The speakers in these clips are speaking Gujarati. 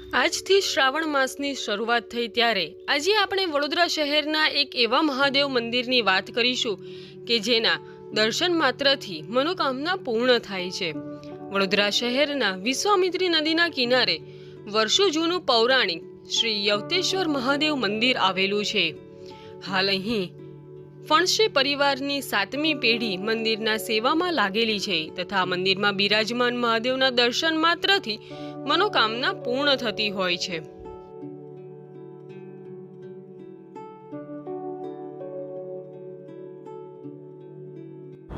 આજથી શ્રાવણ માસની શરૂઆત થઈ ત્યારે આજે આપણે વડોદરા શહેરના એક એવા મહાદેવ મંદિરની વાત કરીશું કે જેના દર્શન માત્રથી મનોકામના પૂર્ણ થાય છે। વડોદરા શહેરના વિશ્વામિત્રી નદીના કિનારે વર્ષો જૂનું પૌરાણિક શ્રી યવતેશ્વર મહાદેવ મંદિર આવેલું છે। હાલ અહીં ફણસે પરિવારની 7મી પેઢી મંદિરના સેવામાં લાગેલી છે તથા મંદિરમાં બિરાજમાન મહાદેવના દર્શન માત્રથી મનોકામના પૂર્ણ થતી હોય છે।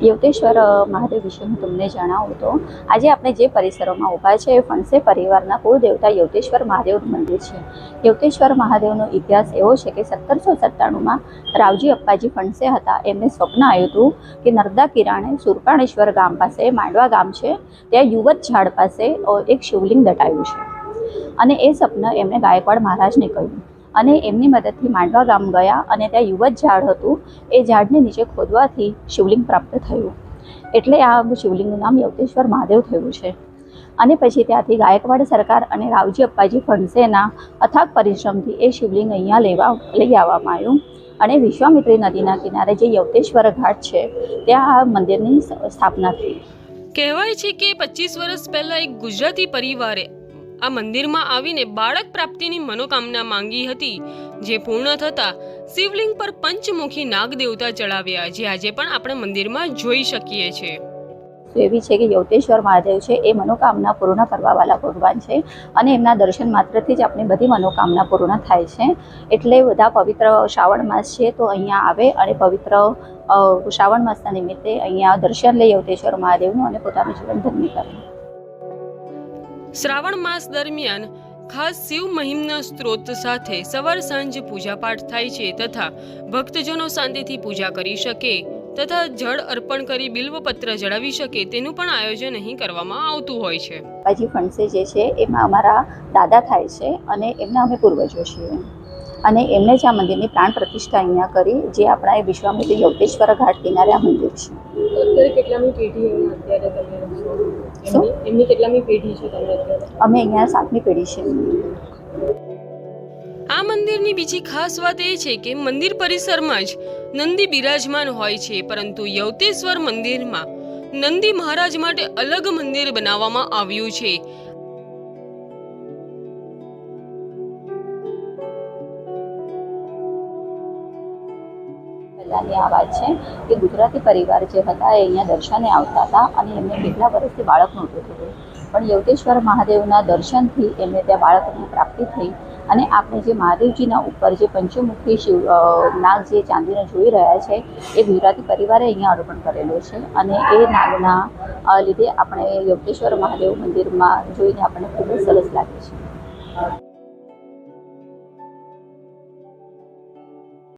યવતેશ્વર મહાદેવ વિશે હું તમને જણાવું તો આજે આપણે જે પરિસરોમાં ઊભા છે એ ફણસે પરિવારના કુળદેવતા યવતેશ્વર મહાદેવનું મંદિર છે। યવતેશ્વર મહાદેવનો ઇતિહાસ એવો છે કે 1797માં રાવજી અપ્પાજી ફણસે હતા। એમને સ્વપ્ન આવ્યું હતું કે નર્મદા કિરાણે સુરપાણેશ્વર ગામ પાસે માંડવા ગામ છે ત્યાં યુવત ઝાડ પાસે એક શિવલિંગ દટાયું છે અને એ સ્વપ્ન એમણે ગાયકવાડ મહારાજને કહ્યું અને એમની મદદથી માંડવા ગામ ગયા અને ત્યાં યુવત ઝાડ હતું એ ઝાડને નીચે ખોદવાથી શિવલિંગ પ્રાપ્ત થયું એટલે આ શિવલિંગનું નામ યવતેશ્વર મહાદેવ થયું છે। અને પછી ત્યાંથી ગાયકવાડ સરકાર અને રાવજી અપ્પાજી ફણસેના અથાગ પરિશ્રમથી એ શિવલિંગ અહીંયા લઈ આવવામાં આવ્યું અને વિશ્વામિત્રી નદીના કિનારે જે યવતેશ્વર ઘાટ છે ત્યાં આ મંદિરની સ્થાપના થઈ। કહેવાય છે કે 25 વર્ષ પહેલા એક ગુજરાતી પરિવારે આ મંદિરમાં આવીને બાળક પ્રાપ્તિની મનોકામના માંગી હતી જે પૂર્ણ થતા શિવલિંગ પર પંચમુખી નાગ દેવતા ચડાવ્યા જે આજે પણ આપણે મંદિરમાં જોઈ શકીએ છીએ। એવી છે કે યવતેશ્વર મહાદેવ છે એ મનોકામના પૂર્ણ કરવાવાળા ભગવાન છે અને એમના દર્શન માત્રથી જ આપણી બધી મનોકામના પૂર્ણ થાય છે। એટલે બધા પવિત્ર શ્રાવણ માસ છે તો અહીંયા આવે અને પવિત્ર શ્રાવણ માસના નિમિત્તે અહીંયા દર્શન લે યવતેશ્વર મહાદેવનું અને પોતાનું જીવન ધન્ય કરે। શ્રાવણ માસ દરમિયાન ખાસ શિવ મહિમના સ્ત્રોત સાથે સવાર સાંજ પૂજા પાઠ થાય છે તથા ભક્તજનો શાંતિથી પૂજા કરી શકે તથા જળ અર્પણ કરી બિલ્વપત્ર ચડાવી શકે તેનું પણ આયોજન અહીં કરવામાં આવતું હોય છે। અપ્પાજી ફણસે જે છે એમાં અમારા દાદા થાય છે અને એમના અમે પૂર્વજો છીએ અને એમને જ આ મંદિરની પ્રાણ પ્રતિષ્ઠા અહીંયા કરી જે આપણા એ વિશ્વામિત્રી યવતેશ્વર ઘાટ કિનારે આ મંદિર છે। કેટલામી પેઢી એમની કેટલામી પેઢી છે તમે અત્યારે? અમે અહીંયા 7મી પેઢી છે। આ મંદિરની બીજી ખાસ વાત એ છે કે મંદિર પરિસરમાં જ નંદી બિરાજમાન હોય છે પરંતુ યવતેશ્વર મંદિરમાં નંદી મહારાજ માટે અલગ મંદિર બનાવવામાં આવ્યું છે। પહેલાંની આ વાત છે કે ગુજરાતી પરિવાર જે હતા એ અહીંયા દર્શને આવતા હતા અને એમને કેટલા વર્ષથી બાળક નહોતું થતું પણ યવતેશ્વર મહાદેવના દર્શનથી એમને ત્યાં બાળકની પ્રાપ્તિ થઈ અને આપણે જે મહાદેવજીના ઉપર જે પંચમુખી શિવ નાગ જે ચાંદીને જોઈ રહ્યા છે એ ગુજરાતી પરિવારે અહીંયા અર્પણ કરેલો છે અને એ નાગના લીધે આપણે યવતેશ્વર મહાદેવ મંદિરમાં જોઈને આપણને ખૂબ જ સરસ લાગે।